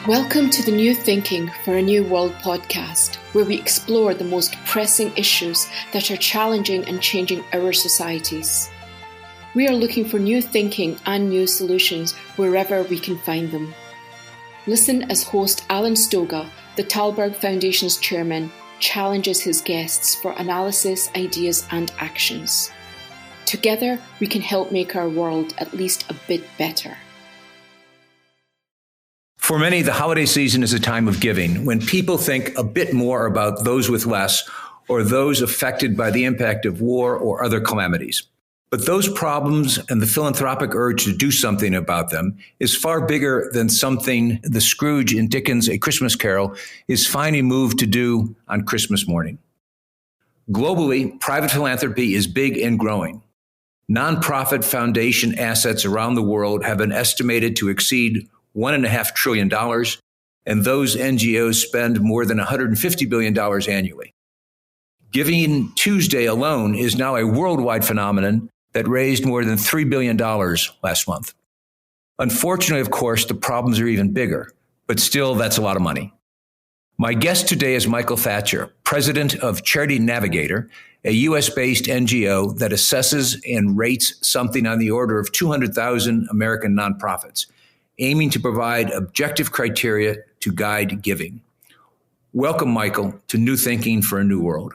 Welcome to the New Thinking for a New World podcast, where we explore the most pressing issues that are challenging and changing our societies. We are looking for new thinking and new solutions wherever we can find them. Listen as host Alan Stoga, the Talberg Foundation's chairman, challenges his guests for analysis, ideas and actions. Together, we can help make our world at least a bit better. For many, the holiday season is a time of giving, when people think a bit more about those with less or those affected by the impact of war or other calamities. But those problems and the philanthropic urge to do something about them is far bigger than something the Scrooge in Dickens' A Christmas Carol is finally moved to do on Christmas morning. Globally, private philanthropy is big and growing. Nonprofit foundation assets around the world have been estimated to exceed $1.5 trillion, and those NGOs spend more than $150 billion annually. Giving Tuesday alone is now a worldwide phenomenon that raised more than $3 billion last month. Unfortunately, of course, the problems are even bigger, but still, that's a lot of money. My guest today is Michael Thatcher, president of Charity Navigator, a U.S.-based NGO that assesses and rates something on the order of 200,000 American nonprofits, aiming to provide objective criteria to guide giving. Welcome, Michael, to New Thinking for a New World.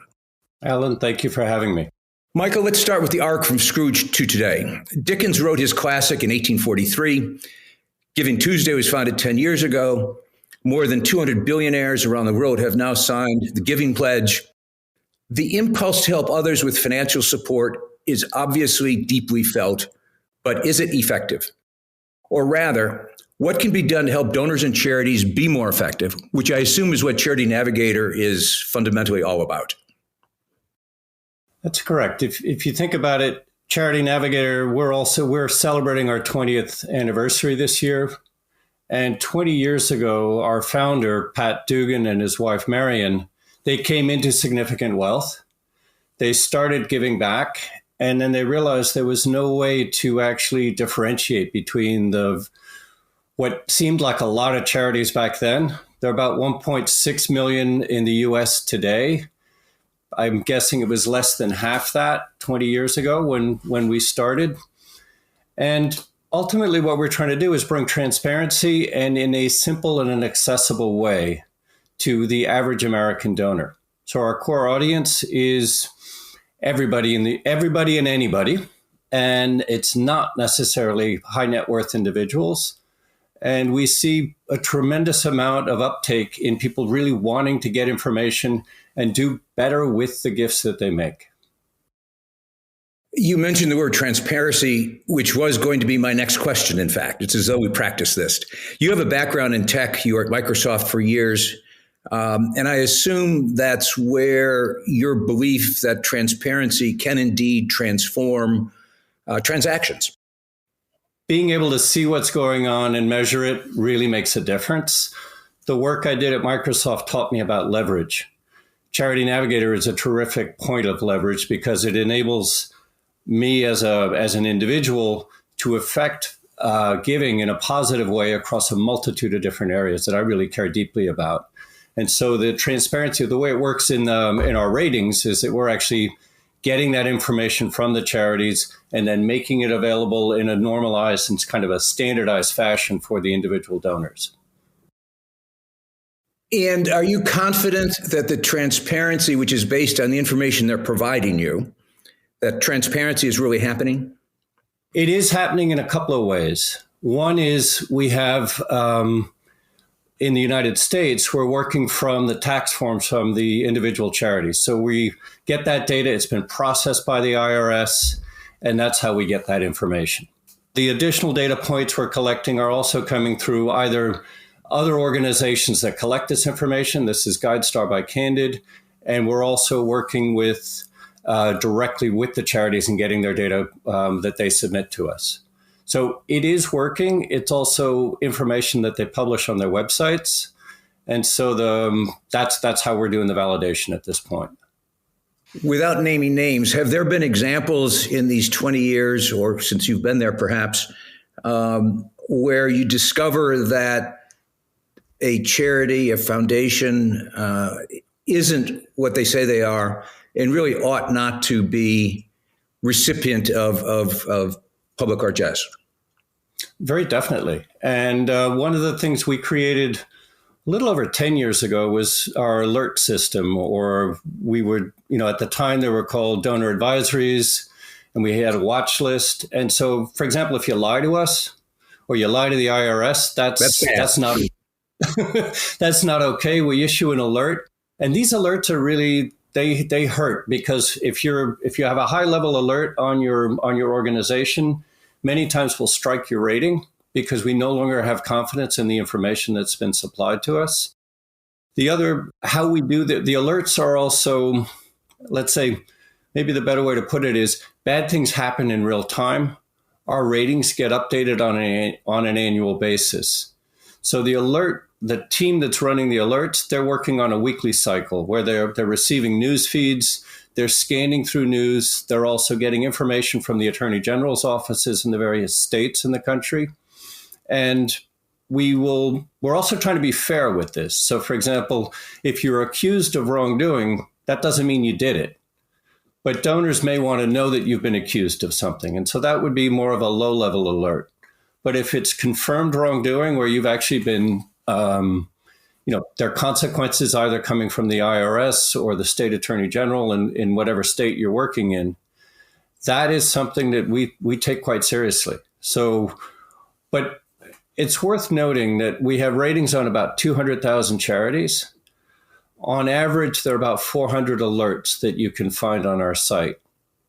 Alan, thank you for having me. Michael, let's start with the arc from Scrooge to today. Dickens wrote his classic in 1843. Giving Tuesday was founded 10 years ago. More than 200 billionaires around the world have now signed the Giving Pledge. The impulse to help others with financial support is obviously deeply felt, but is it effective? Or rather, what can be done to help donors and charities be more effective, which I assume is what Charity Navigator is fundamentally all about? That's correct. If you think about it, Charity Navigator, we're celebrating our 20th anniversary this year. And 20 years ago, our founder, Pat Dugan, and his wife, Marion, they came into significant wealth. They started giving back. And then they realized there was no way to actually differentiate between what seemed like a lot of charities back then. There are about 1.6 million in the US today. I'm guessing it was less than half that 20 years ago when we started. And ultimately, what we're trying to do is bring transparency and in a simple and an accessible way to the average American donor. So our core audience is everybody and anybody, and it's not necessarily high net worth individuals. And we see a tremendous amount of uptake in people really wanting to get information and do better with the gifts that they make. You mentioned the word transparency, which was going to be my next question, in fact. It's as though we practiced this. You have a background in tech. You were at Microsoft for years. And I assume that's where your belief that transparency can indeed transform transactions. Being able to see what's going on and measure it really makes a difference. The work I did at Microsoft taught me about leverage. Charity Navigator is a terrific point of leverage because it enables me as an individual to affect giving in a positive way across a multitude of different areas that I really care deeply about. And so the transparency of the way it works in our ratings is that we're actually getting that information from the charities and then making it available in a normalized and kind of a standardized fashion for the individual donors. And are you confident that the transparency, which is based on the information they're providing you, that transparency is really happening? It is happening in a couple of ways. One is we have in the United States, we're working from the tax forms from the individual charities. So we get that data, it's been processed by the IRS, and that's how we get that information. The additional data points we're collecting are also coming through either other organizations that collect this information. This is GuideStar by Candid, and we're also working with directly with the charities and getting their data that they submit to us. So it is working. It's also information that they publish on their websites. And so that's how we're doing the validation at this point. Without naming names, have there been examples in these 20 years, or since you've been there perhaps, where you discover that a charity, a foundation, isn't what they say they are, and really ought not to be recipient of public largesse. Very definitely. And one of the things we created a little over 10 years ago was our alert system, or we would, at the time they were called donor advisories, and we had a watch list. And so, for example, if you lie to us or you lie to the IRS, that's not that's not okay. We issue an alert, and these alerts are really they hurt, because if you have a high level alert on your organization, many times we'll strike your rating because we no longer have confidence in the information that's been supplied to us. How we do the alerts are also, let's say, maybe the better way to put it is, bad things happen in real time. Our ratings get updated on an annual basis. So the team that's running the alerts, they're working on a weekly cycle where they're receiving news feeds, they're scanning through news, they're also getting information from the Attorney General's offices in the various states in the country. And we're also trying to be fair with this. So, for example, if you're accused of wrongdoing, that doesn't mean you did it. But donors may want to know that you've been accused of something. And so that would be more of a low-level alert. But if it's confirmed wrongdoing where you've actually been, there are consequences either coming from the IRS or the state attorney general in whatever state you're working in, that is something that we take quite seriously. So, but it's worth noting that we have ratings on about 200,000 charities. On average, there are about 400 alerts that you can find on our site.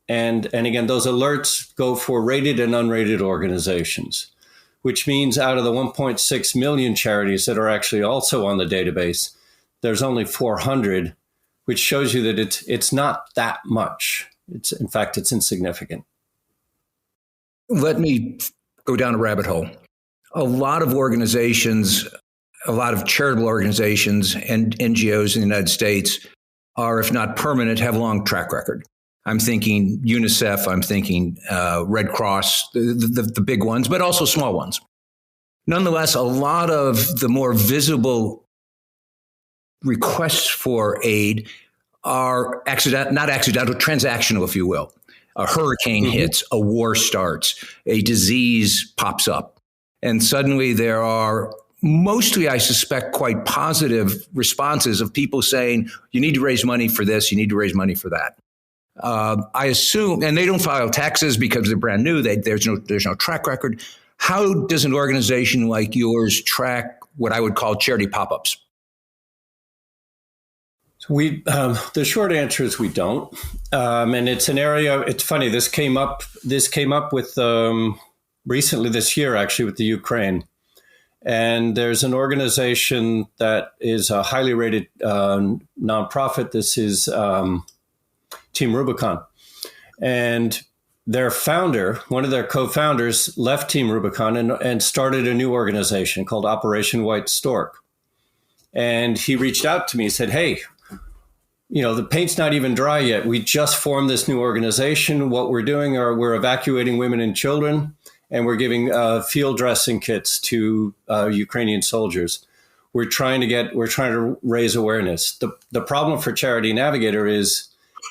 And again, those alerts go for rated and unrated organizations, which means out of the 1.6 million charities that are actually also on the database, there's only 400, which shows you that it's not that much. In fact, it's insignificant. Let me go down a rabbit hole. A lot of organizations, a lot of charitable organizations and NGOs in the United States are, if not permanent, have a long track record. I'm thinking UNICEF, I'm thinking Red Cross, the big ones, but also small ones. Nonetheless, a lot of the more visible requests for aid are not accidental, transactional, if you will. A hurricane hits, a war starts, a disease pops up, and suddenly there are mostly, I suspect, quite positive responses of people saying, you need to raise money for this, you need to raise money for that. I assume, and they don't file taxes because they're brand new. There's no track record. How does an organization like yours track what I would call charity pop-ups? The short answer is we don't, and it's an area. It's funny. This came up with recently this year, actually, with the Ukraine. And there's an organization that is a highly rated nonprofit. This is Team Rubicon. And their founder, one of their co-founders, left Team Rubicon and started a new organization called Operation White Stork. And he reached out to me and said, hey, the paint's not even dry yet. We just formed this new organization. What we're doing we're evacuating women and children, and we're giving field dressing kits to Ukrainian soldiers. We're trying to raise awareness. The problem for Charity Navigator is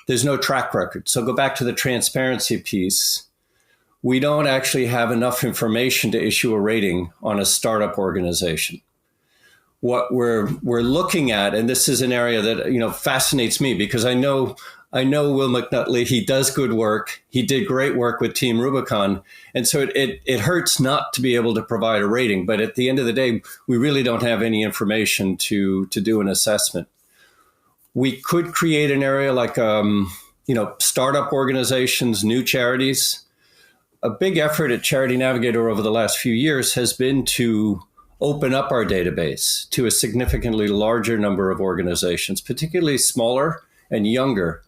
there's no track record. So go back to the transparency piece. We don't actually have enough information to issue a rating on a startup organization. What we're looking at, and this is an area that fascinates me, because I know Will McNutley. He does good work. He did great work with Team Rubicon, and so it hurts not to be able to provide a rating. But at the end of the day, we really don't have any information to do an assessment. We could create an area like startup organizations, new charities. A big effort at Charity Navigator over the last few years has been to open up our database to a significantly larger number of organizations, particularly smaller and younger.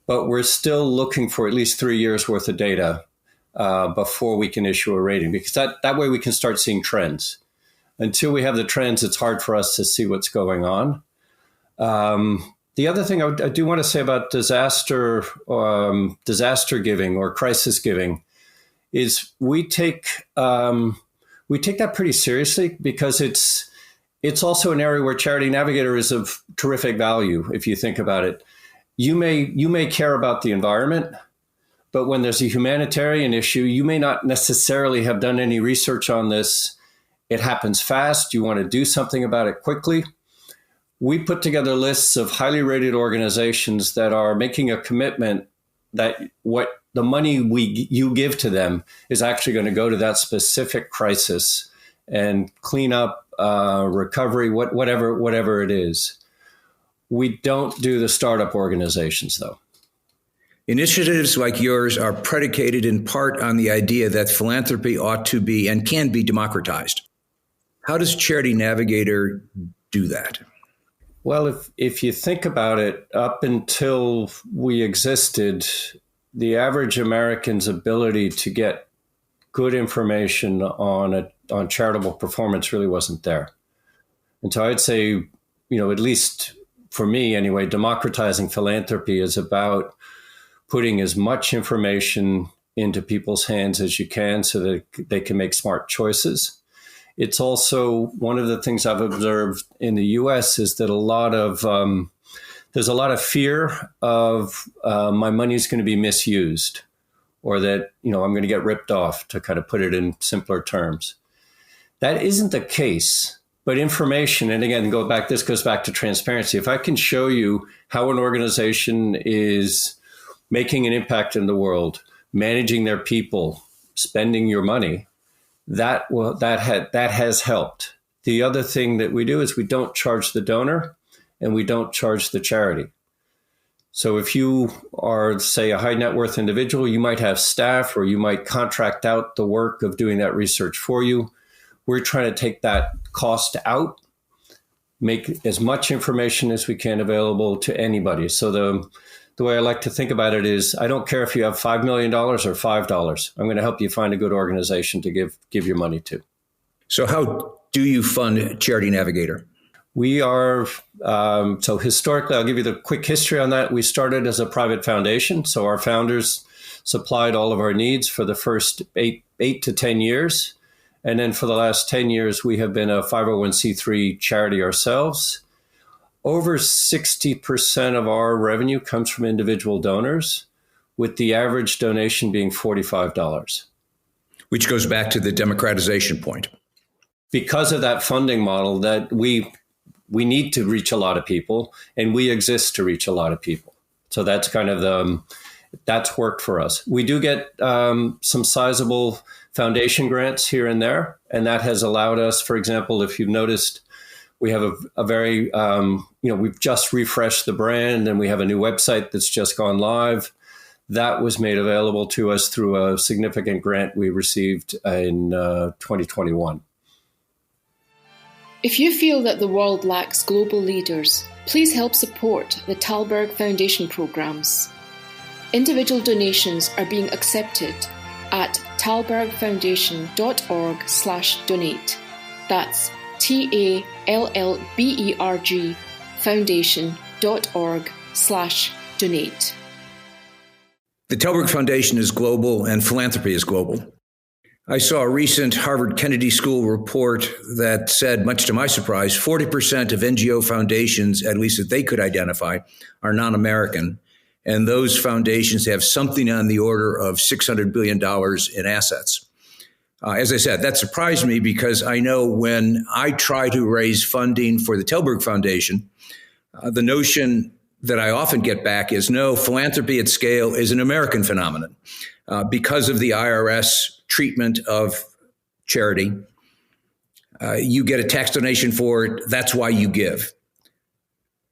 But we're still looking for at least 3 years worth of data before we can issue a rating, because that way we can start seeing trends. Until we have the trends, it's hard for us to see what's going on. The other thing I do want to say about disaster giving or crisis giving is we take that pretty seriously, because it's also an area where Charity Navigator is of terrific value. If you think about it, you may care about the environment, but when there's a humanitarian issue, you may not necessarily have done any research on this. It happens fast. You want to do something about it quickly. We put together lists of highly rated organizations that are making a commitment that what the money you give to them is actually going to go to that specific crisis and clean up, recovery, whatever it is. We don't do the startup organizations, though. Initiatives like yours are predicated in part on the idea that philanthropy ought to be and can be democratized. How does Charity Navigator do that? Well, if you think about it, up until we existed, the average American's ability to get good information on charitable performance really wasn't there. And so I'd say, at least for me anyway, democratizing philanthropy is about putting as much information into people's hands as you can so that they can make smart choices. It's also one of the things I've observed in the U.S. is that there's a lot of fear of my money is going to be misused, or that I'm going to get ripped off, to kind of put it in simpler terms. That isn't the case, but information, and again, this goes back to transparency. If I can show you how an organization is making an impact in the world, managing their people, spending your money, that has helped. The other thing that we do is we don't charge the donor and we don't charge the charity. So if you are, say, a high net worth individual, you might have staff or you might contract out the work of doing that research for you. We're trying to take that cost out, make as much information as we can available to anybody. So the way I like to think about it is, I don't care if you have $5 million or $5. I'm going to help you find a good organization to give your money to. So how do you fund Charity Navigator? We are, so historically, I'll give you the quick history on that. We started as a private foundation. So our founders supplied all of our needs for the first eight to 10 years. And then for the last 10 years, we have been a 501c3 charity ourselves. Over 60% of our revenue comes from individual donors, with the average donation being $45. Which goes back to the democratization point. Because of that funding model, that we need to reach a lot of people, and we exist to reach a lot of people. So that's kind of that's worked for us. We do get some sizable foundation grants here and there, and that has allowed us, for example, if you've noticed, we have a very, we've just refreshed the brand, and we have a new website that's just gone live. That was made available to us through a significant grant we received in 2021. If you feel that the world lacks global leaders, please help support the Thalberg Foundation programs. Individual donations are being accepted at thalbergfoundation.org/donate. That's TALLBERG foundation.org/donate. The Thalberg Foundation is global and philanthropy is global. I saw a recent Harvard Kennedy School report that said, much to my surprise, 40% of NGO foundations, at least that they could identify, are non-American. And those foundations have something on the order of $600 billion in assets. As I said, that surprised me because I know when I try to raise funding for the Thalberg Foundation, the notion that I often get back is, no, philanthropy at scale is an American phenomenon. Because of the IRS treatment of charity, you get a tax donation for it. That's why you give.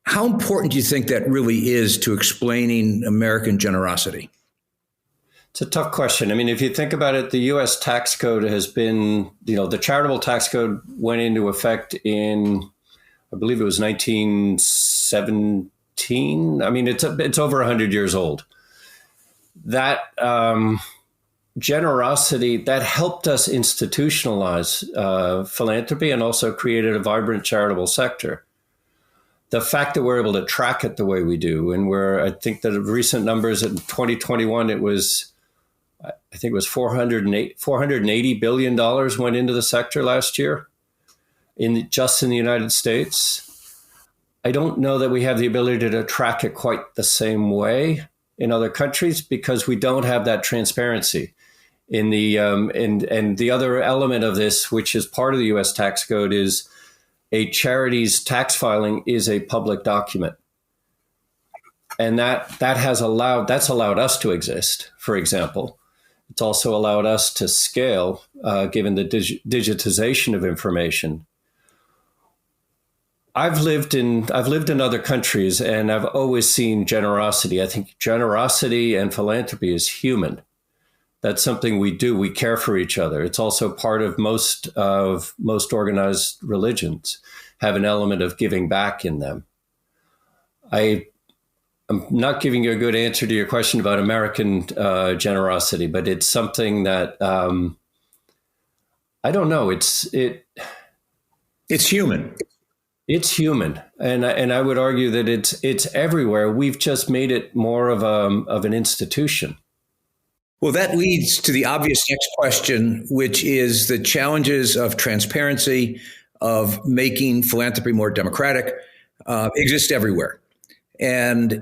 How important do you think that really is to explaining American generosity? It's a tough question. I mean, if you think about it, the U.S. tax code has been, the charitable tax code went into effect in, I believe it was 1917. I mean, it's over 100 years old. That generosity, that helped us institutionalize philanthropy and also created a vibrant charitable sector. The fact that we're able to track it the way we do, and I think that recent numbers in 2021, it was $480 billion went into the sector last year. just in the United States. I don't know that we have the ability to track it quite the same way in other countries because we don't have that transparency. In the and the other element of this, which is part of the U.S. tax code, is a charity's tax filing is a public document, and that's allowed us to exist. For example, it's also allowed us to scale, given the digitization of information. I've lived in other countries, and I've always seen generosity. I think generosity and philanthropy is human. That's something we do. We care for each other. It's also part of most organized religions have an element of giving back in them. I'm not giving you a good answer to your question about American generosity, but it's something that I don't know. It's human. It's human, and I would argue that it's everywhere. We've just made it more of an institution. Well, that leads to the obvious next question, which is the challenges of transparency, of making philanthropy more democratic, exist everywhere. And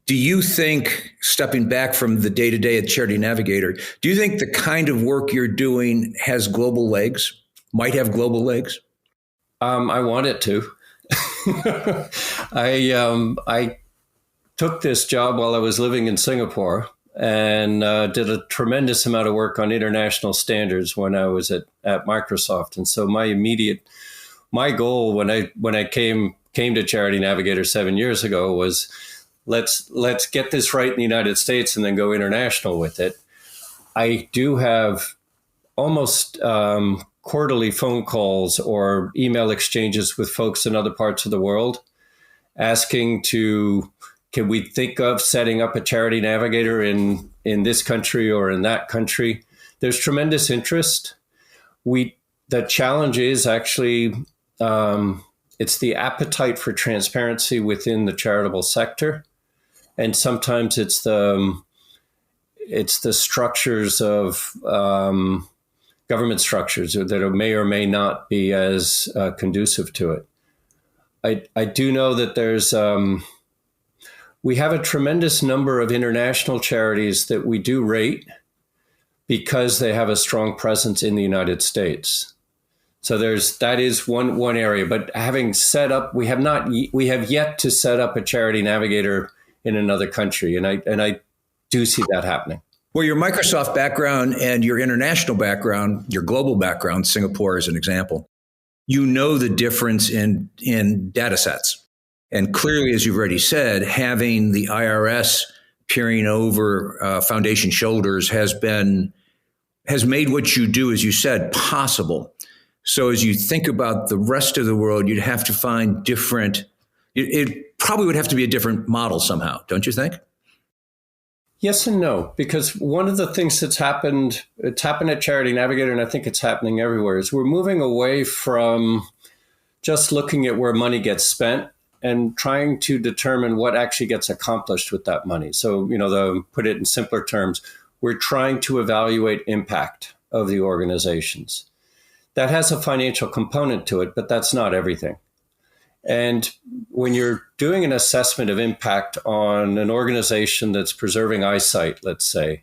do you think, stepping back from the day-to-day at Charity Navigator, do you think the kind of work you're doing has global legs, might have global legs? I want it to. I took this job while I was living in Singapore and did a tremendous amount of work on international standards when I was at Microsoft. And so my goal when I came to Charity Navigator 7 years ago was let's get this right in the United States and then go international with it. I do have almost quarterly phone calls or email exchanges with folks in other parts of the world asking can we think of setting up a Charity Navigator in this country or in that country? There's tremendous interest. The challenge is actually it's the appetite for transparency within the charitable sector, and sometimes it's the structures of government structures that may or may not be as conducive to it. I do know that there's we have a tremendous number of international charities that we do rate because they have a strong presence in the United States. So that is one area. But having set up, we have yet to set up a Charity Navigator in another country, and I do see that happening. Well, your Microsoft background and your international background, your global background, Singapore as an example, you know the difference in data sets. And clearly, as you've already said, having the IRS peering over foundation shoulders has made what you do, as you said, possible. So as you think about the rest of the world, you'd have to find it probably would have to be a different model somehow, don't you think? Yes and no, because one of the things it's happened at Charity Navigator, and I think it's happening everywhere, is we're moving away from just looking at where money gets spent and trying to determine what actually gets accomplished with that money. So, put it in simpler terms, we're trying to evaluate impact of the organizations. That has a financial component to it, but that's not everything. And when you're doing an assessment of impact on an organization that's preserving eyesight, let's say,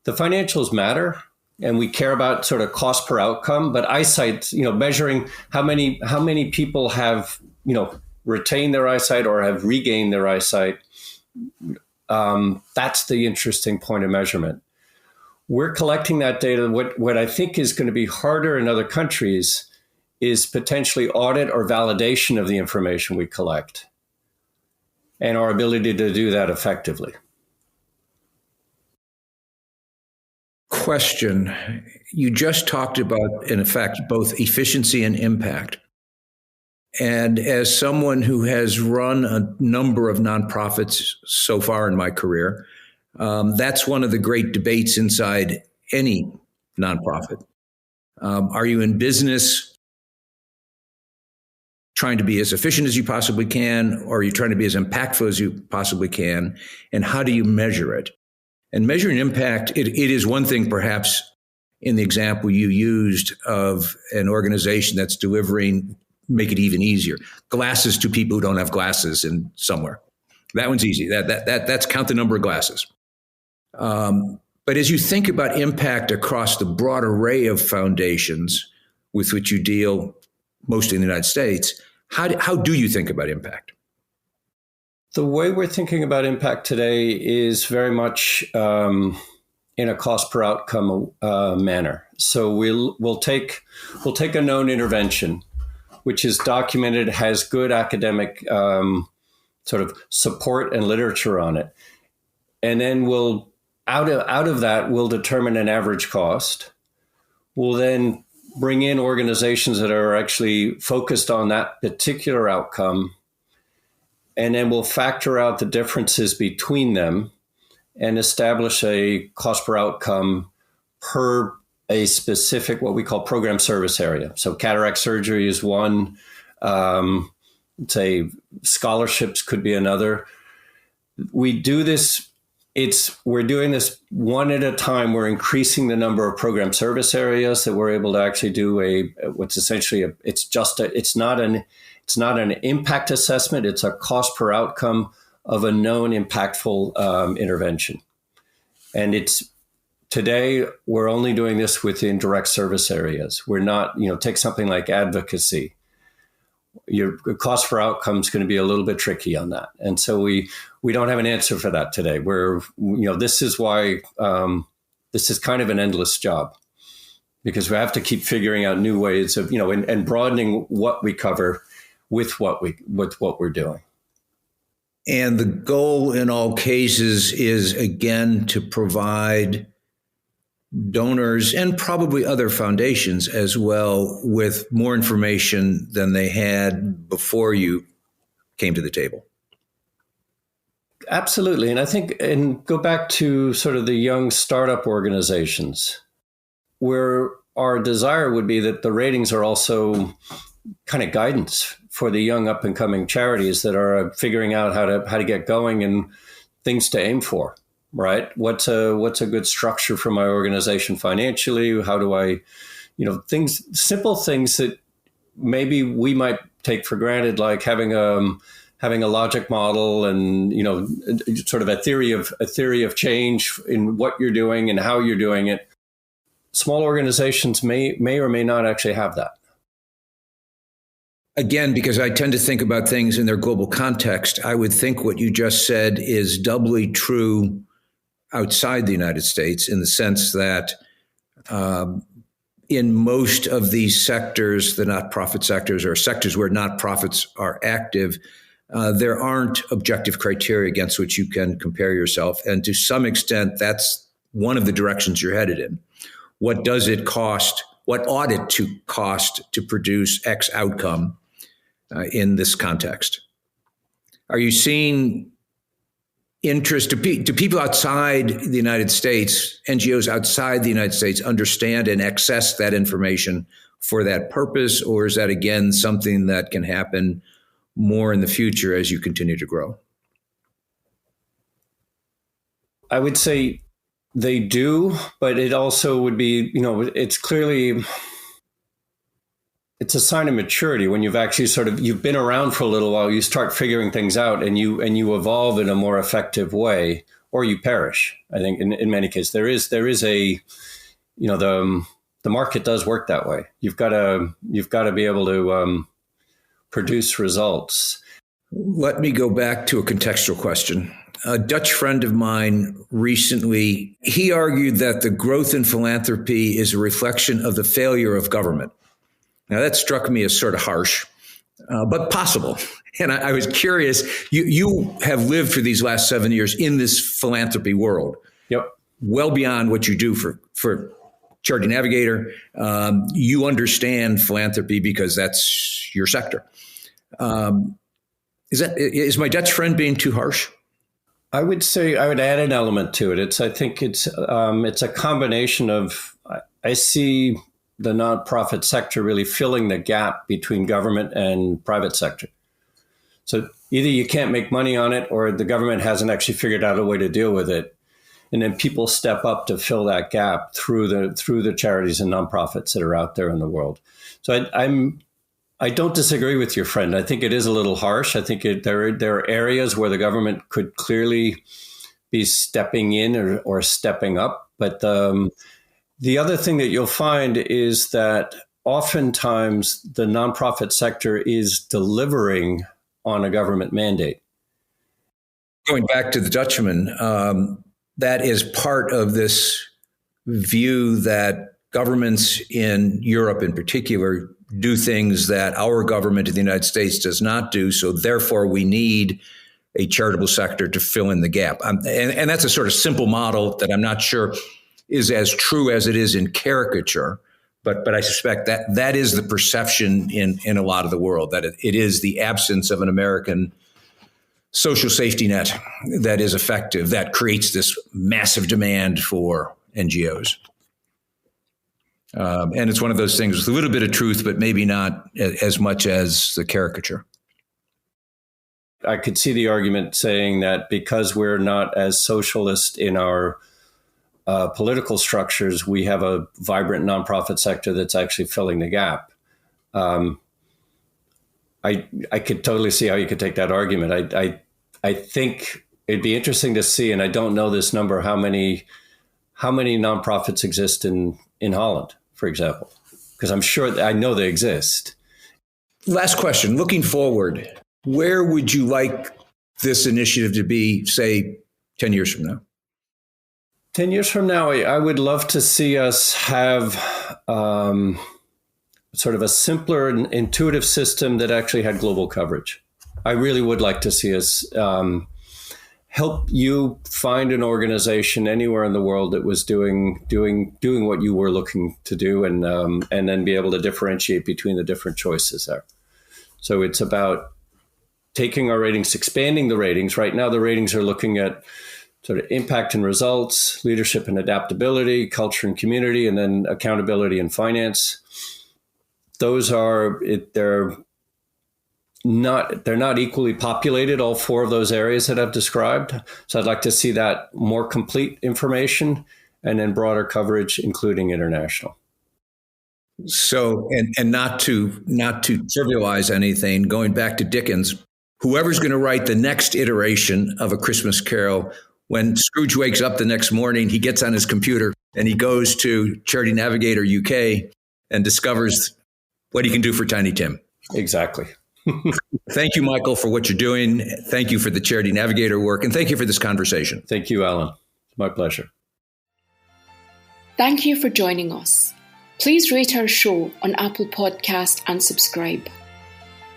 the financials matter, and we care about sort of cost per outcome, but eyesight, measuring how many people have, retained their eyesight or have regained their eyesight, that's the interesting point of measurement. We're collecting that data. What I think is going to be harder in other countries is potentially audit or validation of the information we collect and our ability to do that effectively. Question. You just talked about, in effect, both efficiency and impact. And as someone who has run a number of nonprofits so far in my career, that's one of the great debates inside any nonprofit. Are you in business trying to be as efficient as you possibly can, or are you trying to be as impactful as you possibly can? And how do you measure it? And measuring impact, it is one thing perhaps in the example you used of an organization that's delivering, make it even easier, glasses to people who don't have glasses in somewhere. That one's easy. That's count the number of glasses. But as you think about impact across the broad array of foundations with which you deal, mostly in the United States, how do you think about impact? The way we're thinking about impact today is very much in a cost per outcome manner. So we'll take a known intervention, which is documented, has good academic sort of support and literature on it, and then we'll out of that we'll determine an average cost. We'll then bring in organizations that are actually focused on that particular outcome, and then we'll factor out the differences between them and establish a cost per outcome per a specific, what we call program service area. So cataract surgery is one, say scholarships could be another. We do this, we're doing this one at a time. We're increasing the number of program service areas that we're able to actually do what's essentially it's not an impact assessment. It's a cost per outcome of a known impactful intervention. And today we're only doing this within direct service areas. We're not, take something like advocacy. Your cost per outcome is going to be a little bit tricky on that. And so we don't have an answer for that today. This is why this is kind of an endless job, because we have to keep figuring out new ways of, and broadening what we cover with what we're doing. And the goal in all cases is, again, to provide donors and probably other foundations as well with more information than they had before you came to the table. Absolutely. And I think, and go back to sort of the young startup organizations, where our desire would be that the ratings are also kind of guidance for the young up and coming charities that are figuring out how to get going and things to aim for. Right? What's a good structure for my organization financially? How do I, simple things that maybe we might take for granted, like having a logic model and, sort of a theory of change in what you're doing and how you're doing it. Small organizations may or may not actually have that. Again, because I tend to think about things in their global context, I would think what you just said is doubly true outside the United States, in the sense that in most of these sectors, the not-profit sectors or sectors where not-profits are active, there aren't objective criteria against which you can compare yourself. And to some extent, that's one of the directions you're headed in. What does it cost? What ought it to cost to produce X outcome in this context? Are you seeing interest? Do people outside the United States, NGOs outside the United States, understand and access that information for that purpose? Or is that, again, something that can happen more in the future as you continue to grow? I would say they do, but it also would be, it's clearly, it's a sign of maturity when you've actually you've been around for a little while, you start figuring things out and you evolve in a more effective way, or you perish. I think in many cases there is a, the market does work that way. You've got to be able to produce results. Let me go back to a contextual question. A Dutch friend of mine recently, he argued that the growth in philanthropy is a reflection of the failure of government. Now, that struck me as sort of harsh, but possible. And I was curious, you have lived for these last 7 years in this philanthropy world. Yep. Well beyond what you do for Charity Navigator. You understand philanthropy because that's your sector. Is my Dutch friend being too harsh? I would say I would add an element to it. I think it's a combination of, I see the nonprofit sector really filling the gap between government and private sector. So either you can't make money on it or the government hasn't actually figured out a way to deal with it. And then people step up to fill that gap through the charities and nonprofits that are out there in the world. So I don't disagree with your friend. I think it is a little harsh. I think there are areas where the government could clearly be stepping in or stepping up. But the other thing that you'll find is that oftentimes the nonprofit sector is delivering on a government mandate. Going back to the Dutchman, that is part of this view that governments in Europe in particular do things that our government in the United States does not do. So therefore, we need a charitable sector to fill in the gap. And that's a sort of simple model that I'm not sure is as true as it is in caricature. But I suspect that is the perception in a lot of the world, that it is the absence of an American social safety net that is effective, that creates this massive demand for NGOs. And it's one of those things with a little bit of truth, but maybe not as much as the caricature. I could see the argument saying that because we're not as socialist in our political structures, we have a vibrant nonprofit sector that's actually filling the gap. I could totally see how you could take that argument. I think it'd be interesting to see, and I don't know this number, how many nonprofits exist in Holland, for example, because I know they exist. Last question, looking forward, where would you like this initiative to be, say, 10 years from now? 10 years from now, I would love to see us have sort of a simpler and intuitive system that actually had global coverage. I really would like to see us help you find an organization anywhere in the world that was doing what you were looking to do, and then be able to differentiate between the different choices there. So it's about taking our ratings, expanding the ratings. Right now, the ratings are looking at sort of impact and results, leadership and adaptability, culture and community, and then accountability and finance. They're not equally populated, all four of those areas that I've described. So I'd like to see that more complete information and then broader coverage, including international. So, and not to trivialize anything, going back to Dickens, whoever's going to write the next iteration of A Christmas Carol, when Scrooge wakes up the next morning, he gets on his computer and he goes to Charity Navigator UK and discovers what he can do for Tiny Tim. Exactly. Thank you, Michael, for what you're doing. Thank you for the Charity Navigator work. And thank you for this conversation. Thank you, Alan. It's my pleasure. Thank you for joining us. Please rate our show on Apple Podcast and subscribe.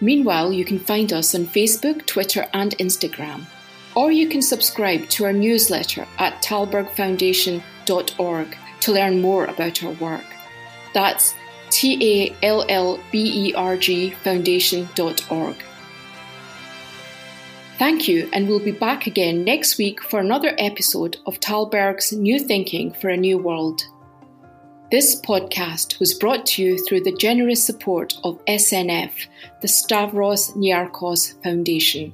Meanwhile, you can find us on Facebook, Twitter, and Instagram. Or you can subscribe to our newsletter at tallbergfoundation.org to learn more about our work. That's TALLBERG foundation.org. Thank you, and we'll be back again next week for another episode of Tallberg's New Thinking for a New World. This podcast was brought to you through the generous support of SNF, the Stavros Niarchos Foundation.